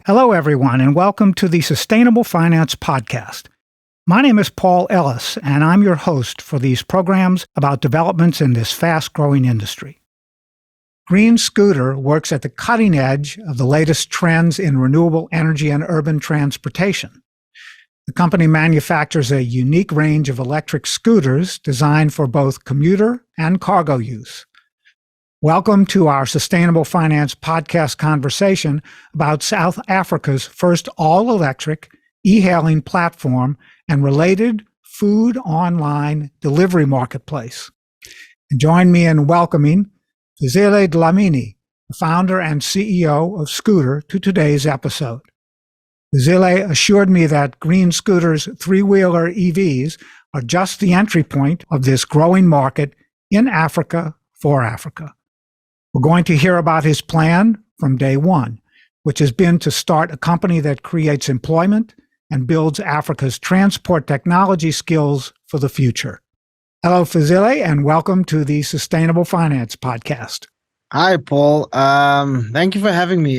Hello, everyone, and welcome to the Sustainable Finance Podcast. My name is Paul Ellis, and I'm your host for these programs about developments in this fast-growing industry. Green Scooter works at the cutting edge of the latest trends in renewable energy and urban transportation. The company manufactures a unique range of electric scooters designed for both commuter and cargo use. Welcome to our Sustainable Finance Podcast conversation about South Africa's first all-electric e-hailing platform and related food online delivery marketplace. And join me in welcoming Fezile Dhlamini, the founder and CEO of Scooter, to today's episode. Fezile assured me that Green Scooter's three-wheeler EVs are just the entry point of this growing market in Africa for Africa. We're going to hear about his plan from day one, which has been to start a company that creates employment and builds Africa's transport technology skills for the future. Hello, Fezile, and welcome to the Sustainable Finance Podcast. Hi, Paul. Thank you for having me.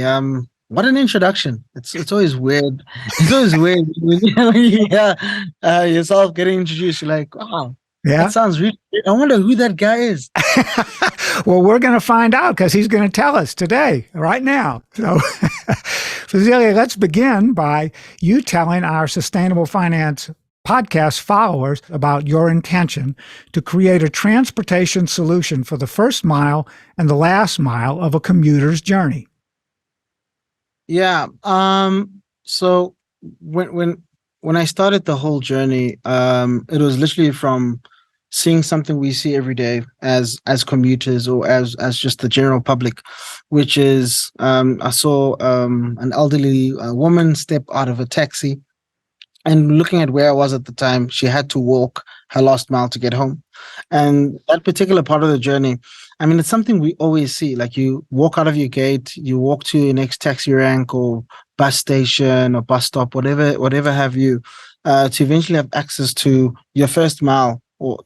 What an introduction. It's always weird. It's always weird when you hear yourself getting introduced. You're like, wow, that sounds really weird. I wonder who that guy is. Well, we're going to find out because he's going to tell us today, right now. So, Fezile, let's begin by you telling our Sustainable Finance Podcast followers about your intention to create a transportation solution for the first mile and the last mile of a commuter's journey. Yeah. So when I started the whole journey, it was literally from seeing something we see every day as commuters or as just the general public, which is I saw an elderly woman step out of a taxi, and looking at where I was at the time, she had to walk her last mile to get home. And that particular part of the journey, I mean, it's something we always see. Like, you walk out of your gate, you walk to your next taxi rank or bus station or bus stop, whatever have you, to eventually have access to your first mile or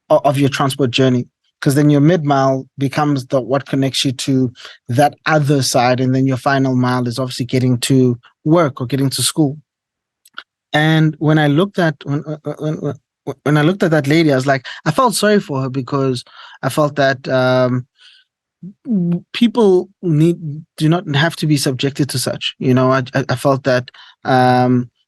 of your transport journey. Because then your mid-mile becomes what connects you to that other side. And then your final mile is obviously getting to work or getting to school. And when I looked at when I looked at that lady, I was like, I felt sorry for her, because I felt that people do not have to be subjected to such. You know, I felt that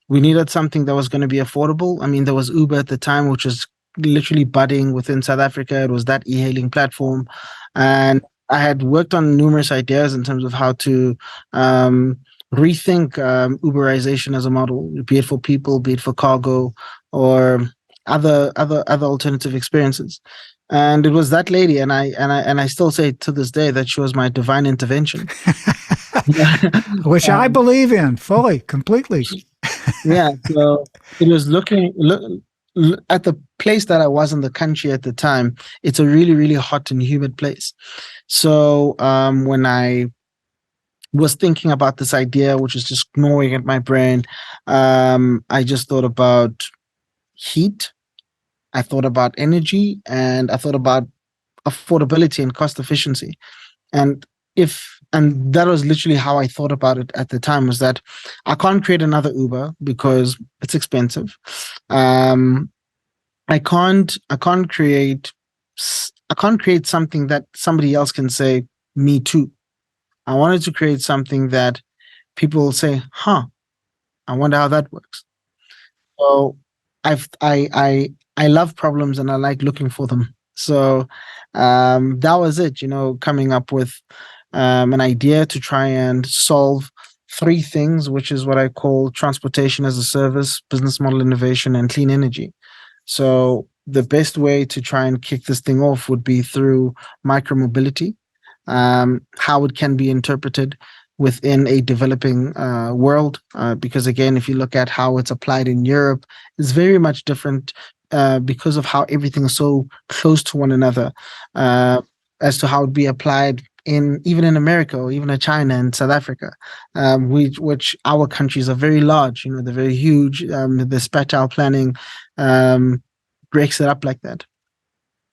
we needed something that was going to be affordable. I mean, there was Uber at the time, which was literally budding within South Africa. It was that e-hailing platform, and I had worked on numerous ideas in terms of how to rethink Uberization as a model, be it for people, be it for cargo, or other alternative experiences. And it was that lady, and I still say to this day that she was my divine intervention. Which I believe in fully, completely. Yeah, so it was looking at the place that I was in the country at the time. It's a really, really hot and humid place. So when I was thinking about this idea, which was just gnawing at my brain, I just thought about heat, I thought about energy, and I thought about affordability and cost efficiency. And that was literally how I thought about it at the time, was that I can't create another Uber because it's expensive. I can't create something that somebody else can say, me too. I wanted to create something that people will say, I wonder how that works. So I love problems, and I like looking for them. So that was it, coming up with an idea to try and solve three things, which is what I call transportation as a service, business model innovation, and clean energy. So the best way to try and kick this thing off would be through micromobility, how it can be interpreted within a developing world. Because again, if you look at how it's applied in Europe, it's very much different because of how everything is so close to one another, as to how it be applied even in America or even in China and South Africa, which our countries are very large. They're very huge. The spatial planning breaks it up like that.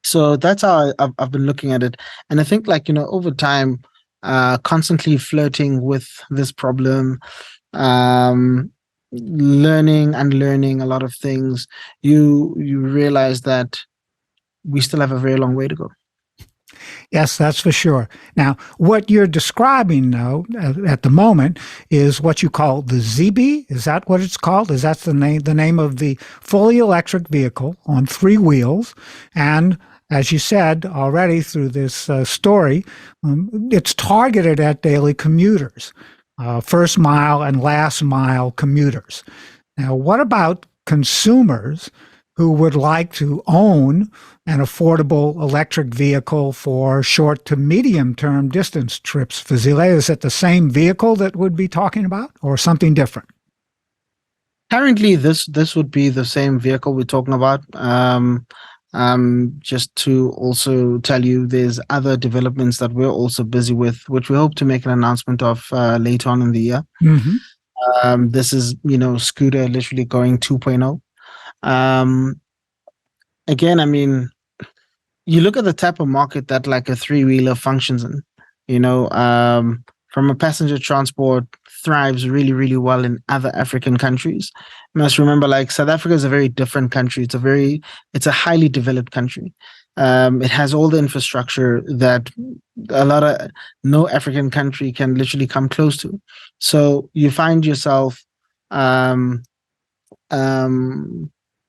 So that's how I've been looking at it. And I think, over time, constantly flirting with this problem, learning and learning a lot of things, you realize that we still have a very long way to go. Yes, that's for sure. Now, what you're describing, though, at the moment, is what you call the ZB. Is that what it's called? Is that the name of the fully electric vehicle on three wheels? And as you said already through this story, it's targeted at daily commuters, first mile and last mile commuters. Now, what about consumers who would like to own an affordable electric vehicle for short to medium term distance trips? Fezile, is it the same vehicle that would be talking about or something different? Currently, this would be the same vehicle we're talking about. Just to also tell you, there's other developments that we're also busy with, which we hope to make an announcement of later on in the year. Mm-hmm. This is, Scooter literally going 2.0. Again, I mean, you look at the type of market that like a three-wheeler functions in, from a passenger transport thrives really, really well in other African countries. You must remember, like South Africa is a very different country. It's a highly developed country. It has all the infrastructure that no African country can literally come close to. So you find yourself um,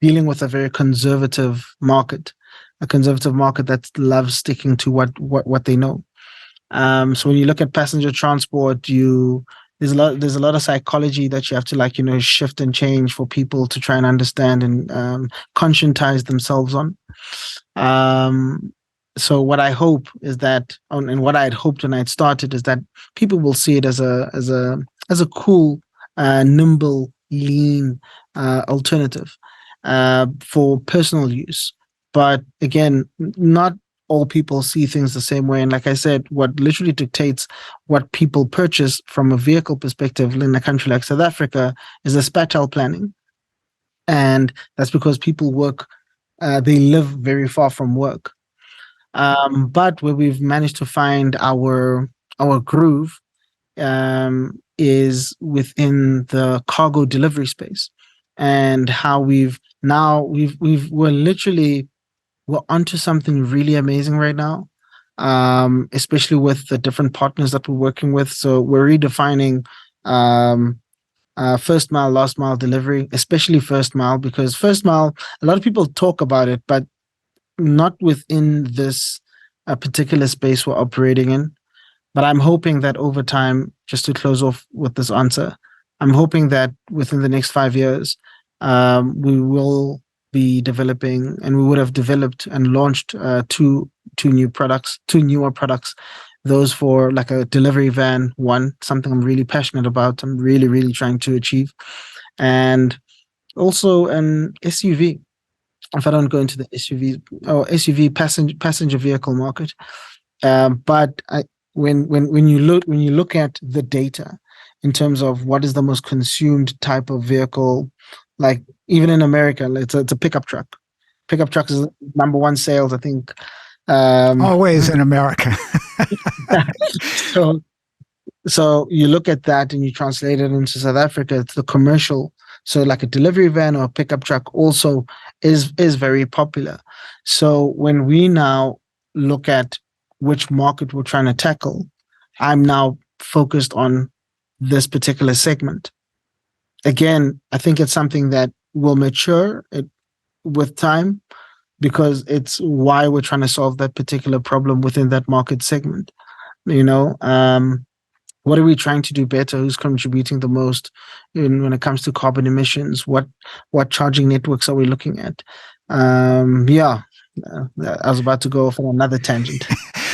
dealing with a very conservative market, that loves sticking to what they know. So when you look at passenger transport, there's a lot of psychology that you have to shift and change for people to try and understand and conscientize themselves on. So what I hope is that, and what I had hoped when I had started, is that people will see it as a cool, nimble, lean alternative for personal use. But again, not all people see things the same way. And like I said, what literally dictates what people purchase from a vehicle perspective in a country like South Africa is the spatial planning. And that's because people they live very far from work. But where we've managed to find our groove is within the cargo delivery space, and how we're onto something really amazing right now, especially with the different partners that we're working with. So we're redefining first mile, last mile delivery, especially first mile, because first mile, a lot of people talk about it, but not within this particular space we're operating in. But I'm hoping that over time, just to close off with this answer, I'm hoping that within the next 5 years, we will be developing, and we would have developed and launched two newer products. Those for like a delivery van, something I'm really passionate about. I'm really, really trying to achieve, and also an SUV. If I don't go into the SUV passenger vehicle market, but when you look at the data in terms of what is the most consumed type of vehicle, like even in America, it's a pickup truck. Pickup truck is number one sales, I think. Always in America. So you look at that and you translate it into South Africa, it's the commercial. So like a delivery van or a pickup truck also is very popular. So when we now look at which market we're trying to tackle, I'm now focused on this particular segment. Again, I think it's something that will mature with time, because it's why we're trying to solve that particular problem within that market segment. What are we trying to do better? Who's contributing the most when it comes to carbon emissions? What charging networks are we looking at? I was about to go off on another tangent.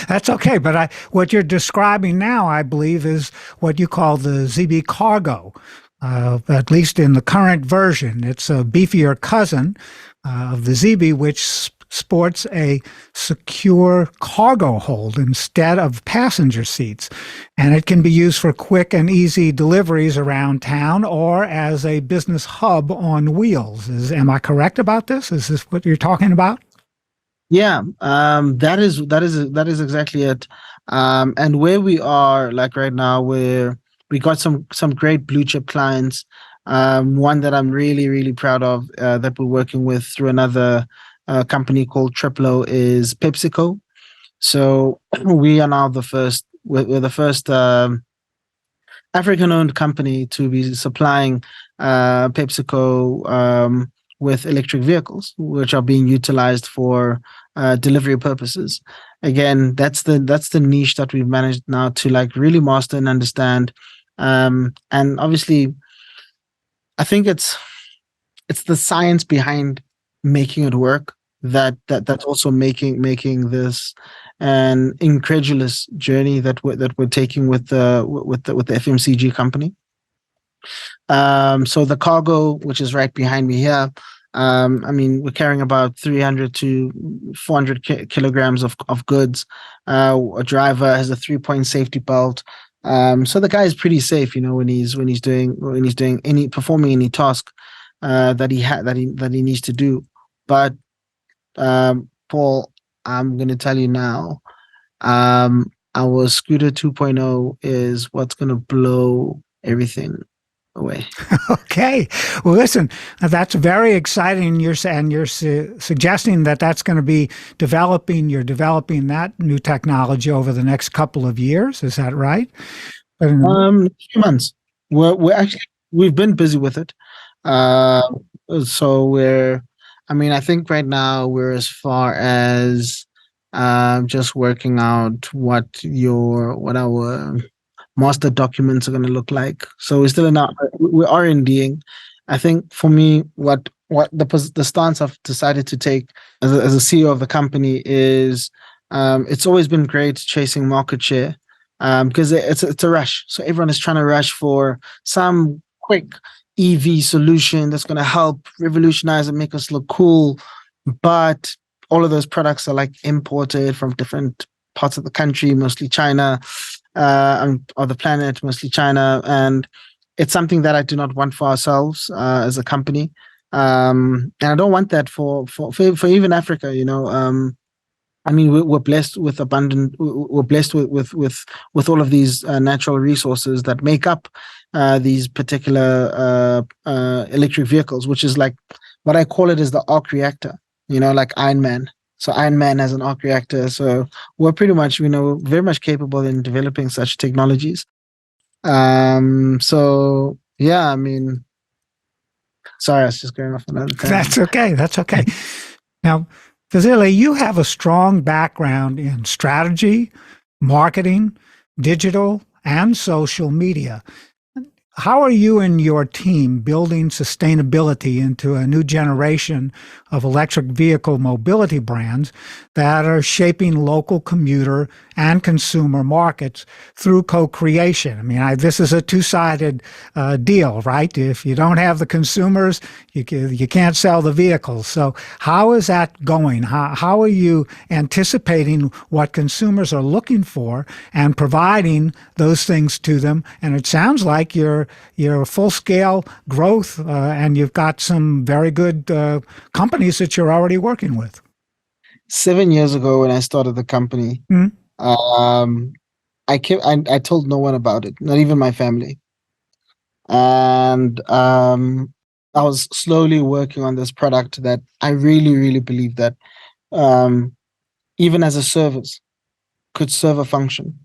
That's okay, but what you're describing now, I believe, is what you call the ZB Cargo. At least in the current version, it's a beefier cousin of the ZB, which sports a secure cargo hold instead of passenger seats. And it can be used for quick and easy deliveries around town or as a business hub on wheels. Am I correct about this? Is this what you're talking about? Yeah, that is exactly it. And where we are, like right now, where we got some great blue chip clients. One that I'm really proud of, that we're working with through another company called Triplo, is PepsiCo. So we are now the first. We're the first African-owned company to be supplying PepsiCo with electric vehicles, which are being utilized for delivery purposes. Again, that's the niche that we've managed now to like really master and understand. And obviously, I think it's the science behind making it work that's also making this an incredulous journey that we're taking with the FMCG company. So the cargo, which is right behind me here, I mean, we're carrying about 300 to 400 kilograms of goods. A driver has a 3-point safety belt. So the guy is pretty safe, when he's doing any performing any task that he needs to do. But Paul, I'm going to tell you now, our Scooter 2.0 is what's going to blow everything away. Okay. Well, listen, that's very exciting. You're suggesting that that's going to be developing. You're developing that new technology over the next couple of years. Is that right? But Few months. We've been busy with it. Uh, so I mean, I think right now we're as far as just working out what our master documents are going to look like. So we're still in we're R&Ding. I think for me, what the stance I've decided to take as a CEO of the company is, it's always been great chasing market share, because it's a rush. So everyone is trying to rush for some quick EV solution that's going to help revolutionize and make us look cool. But all of those products are like imported from different parts of the country, mostly China, or the planet, mostly China. And it's something that I do not want for ourselves as a company. And I don't want that for even Africa, I mean, we're blessed with we're blessed with all of these natural resources that make up these particular electric vehicles, which is like what I call it is the arc reactor, like Iron Man. So Iron Man has an arc reactor. So we're pretty much, very much capable in developing such technologies. So yeah, I mean, sorry, I was just going off another that's tangent. okay. That's okay. Now, Fezile, you have a strong background in strategy, marketing, digital, and social media. How are you and your team building sustainability into a new generation of electric vehicle mobility brands that are shaping local commuter and consumer markets through co-creation? I mean, this is a two-sided deal, right? If you don't have the consumers, you can't sell the vehicles. So how is that going? How are you anticipating what consumers are looking for and providing those things to them? And it sounds like you're full scale growth, and you've got some very good companies that you're already working with. 7 years ago, when I started the company, Mm. um, I told no one about it, not even my family. And I was slowly working on this product that I really believe that, um, even as a service, could serve a function.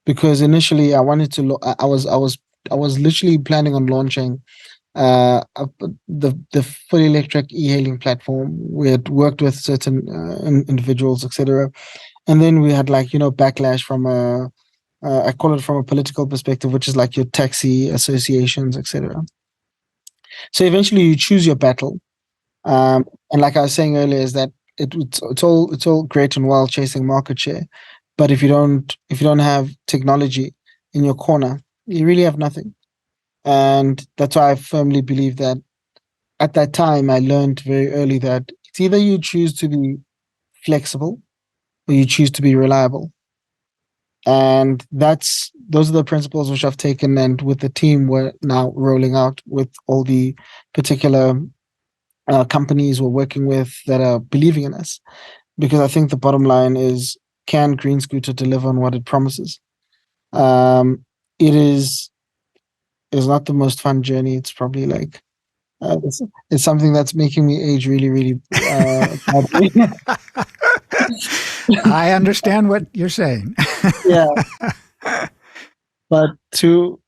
Because initially, I wanted to. I was literally planning on launching the fully electric e-hailing platform. We had worked with certain individuals, etc., and then we had like backlash from I call it from a political perspective, which is like your taxi associations, etc. So eventually, you choose your battle. And like I was saying earlier, is that it's all great and well chasing market share, but if you don't have technology in your corner, you really have nothing. And that's why I firmly believe that at that time I learned very early that it's either you choose to be flexible or you choose to be reliable. And those are the principles which I've taken, and with the team we're now rolling out with all the particular companies we're working with that are believing in us. because I think the bottom line is, can Green Scooter deliver on what it promises? Um, it is not the most fun journey. It's probably like it's something that's making me age really, really badly. I understand what you're saying. Yeah, but to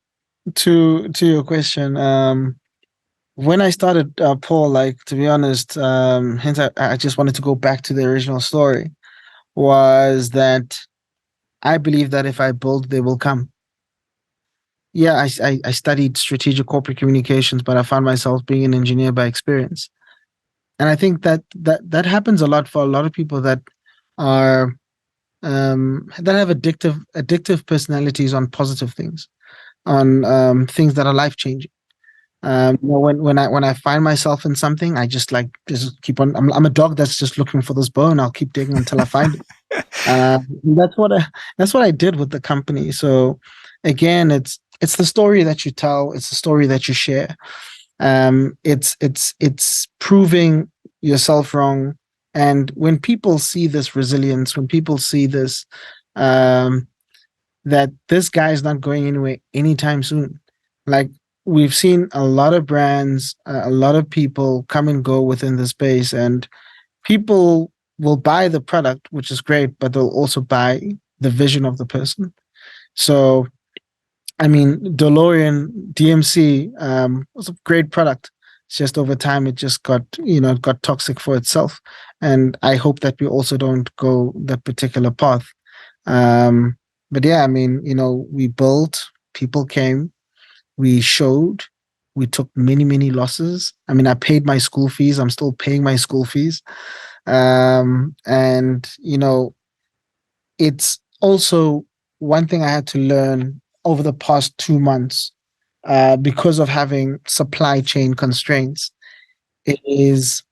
your question, when I started, Paul, like, to be honest, hence I just wanted to go back to the original story, was that I believe that if I build, they will come. Yeah, I studied strategic corporate communications, but I found myself being an engineer by experience. And I think that happens a lot for a lot of people that are that have addictive personalities on positive things, on things that are life changing. When I find myself in something, I just keep on. I'm a dog that's just looking for this bone. I'll keep digging until I find it. That's what I did with the company. So again, it's the story that you tell. It's the story that you share. It's proving yourself wrong. And when people see this resilience, when people see this, um, that this guy is not going anywhere anytime soon. Like, we've seen a lot of brands, a lot of people come and go within the space, and people will buy the product, which is great, but they'll also buy the vision of the person. So, I mean, DeLorean DMC was a great product. It's just over time, it just got toxic for itself. And I hope that we also don't go that particular path. Um, but yeah, I mean, we built, people came, we showed, we took many, many losses. I mean, I paid my school fees. I'm still paying my school fees. And it's also one thing I had to learn over the past 2 months, because of having supply chain constraints. It is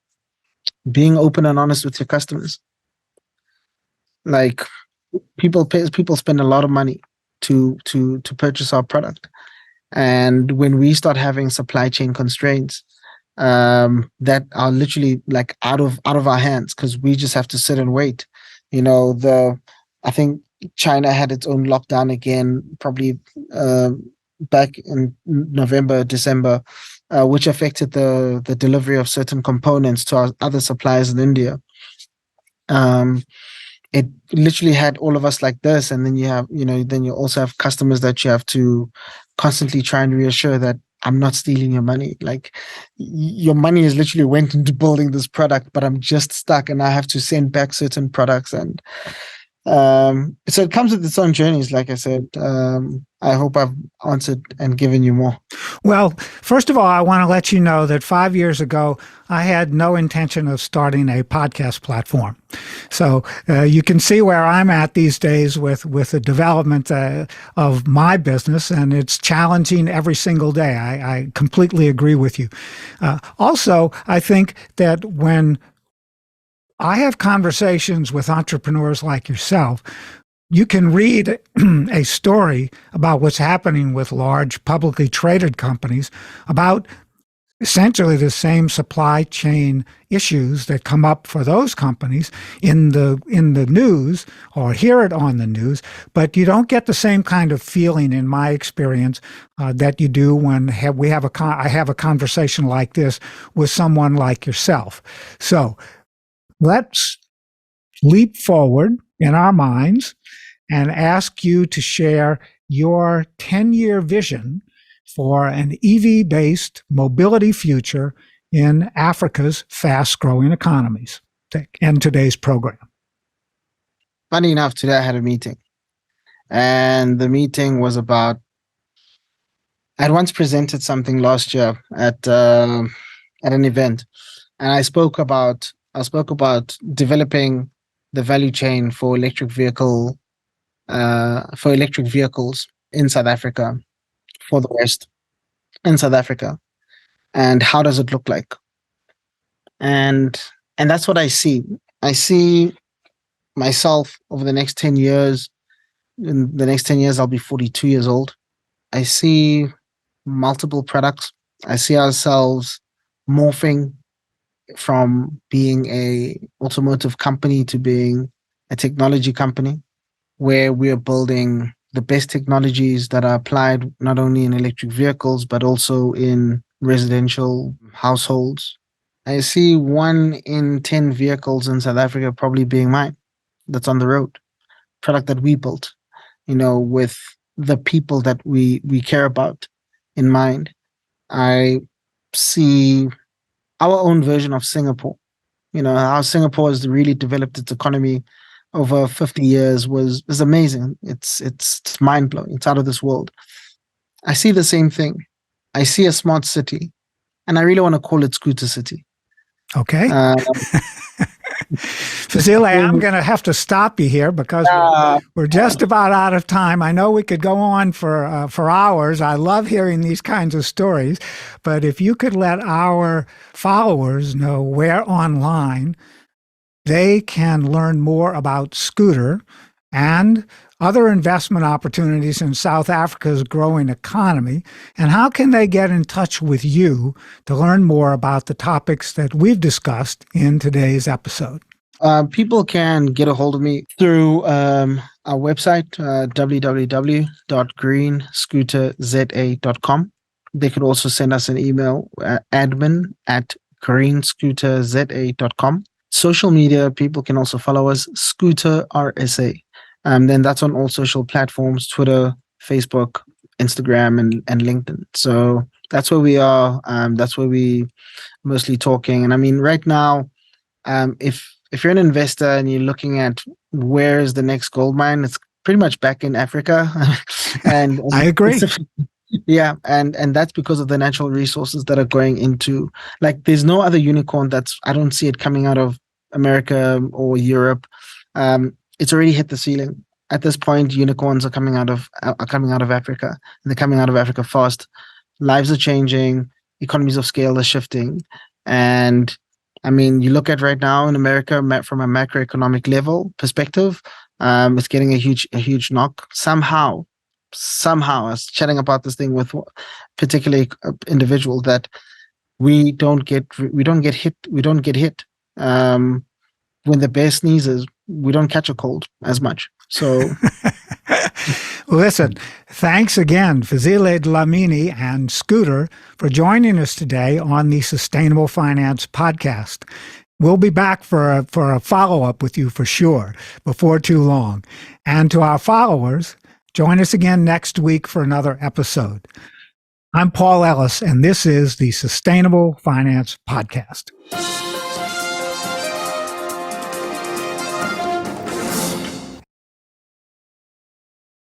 being open and honest with your customers. Like, people spend a lot of money to purchase our product, and when we start having supply chain constraints, that are literally like out of our hands, because we just have to sit and wait. The I think China had its own lockdown again, probably back in November, December, which affected the delivery of certain components to our other suppliers in India. Um, it literally had all of us like this, and then you also have customers that you have to constantly try and reassure that I'm not stealing your money. Like, your money is literally went into building this product, but I'm just stuck and I have to send back certain products. And so it comes with its own journeys. Like I said, I hope I've answered and given you more. Well, first of all, I want to let you know that 5 years ago, I had no intention of starting a podcast platform. So you can see where I'm at these days with the development of my business, and it's challenging every single day. I completely agree with you. Also, I think that when I have conversations with entrepreneurs like yourself, you can read a story about what's happening with large publicly traded companies about essentially the same supply chain issues that come up for those companies in the news, or hear it on the news, but you don't get the same kind of feeling, in my experience, that you do when I have a conversation like this with someone like yourself. So let's leap forward in our minds and ask you to share your 10-year vision for an EV-based mobility future in Africa's fast-growing economies. End today's program. Funny enough, today I had a meeting, and the meeting was about. I'd once presented something last year at an event, and I spoke about developing the value chain for electric vehicles in South Africa, for the West in South Africa, and how does it look like? And that's what I see. I see myself over the next 10 years. In the next 10 years, I'll be 42 years old. I see multiple products. I see ourselves morphing from being a automotive company to being a technology company, where we are building the best technologies that are applied not only in electric vehicles, but also in residential households. I see 1 in 10 vehicles in South Africa probably being mine, that's on the road, product that we built, with the people that we care about in mind. I see our own version of Singapore. How Singapore has really developed its economy over 50 years is amazing. It's mind blowing. It's out of this world. I see the same thing. I see a smart city, and I really want to call it Scooter City. Okay. Uh, Fezile, I'm going to have to stop you here because we're just about out of time. I know we could go on for hours. I love hearing these kinds of stories, but if you could let our followers know where online they can learn more about Scooter and other investment opportunities in South Africa's growing economy, and how can they get in touch with you to learn more about the topics that we've discussed in today's episode? People can get a hold of me through our website, www.greenscooterza.com. They could also send us an email, admin@greenscooterza.com. Social media, people can also follow us, Scooter RSA. Then that's on all social platforms, Twitter, Facebook, Instagram, and LinkedIn. So that's where we are. That's where we mostly talking. And I mean, right now, if you're an investor and you're looking at where is the next gold mine, it's pretty much back in Africa. and I agree. Yeah, and that's because of the natural resources that are going into, like, there's no other unicorn I don't see it coming out of America or Europe. It's already hit the ceiling. At this point, unicorns are coming out of Africa, and they're coming out of Africa fast. Lives are changing, economies of scale are shifting, and I mean, you look at right now in America from a macroeconomic level perspective, it's getting a huge knock. Somehow, I was chatting about this thing with particularly individual that we don't get hit. When the bear sneezes, we don't catch a cold as much. So, listen, thanks again, Fezile Dhlamini and Scooter, for joining us today on the Sustainable Finance Podcast. We'll be back for a follow-up with you for sure before too long. And to our followers, join us again next week for another episode. I'm Paul Ellis, and this is the Sustainable Finance Podcast.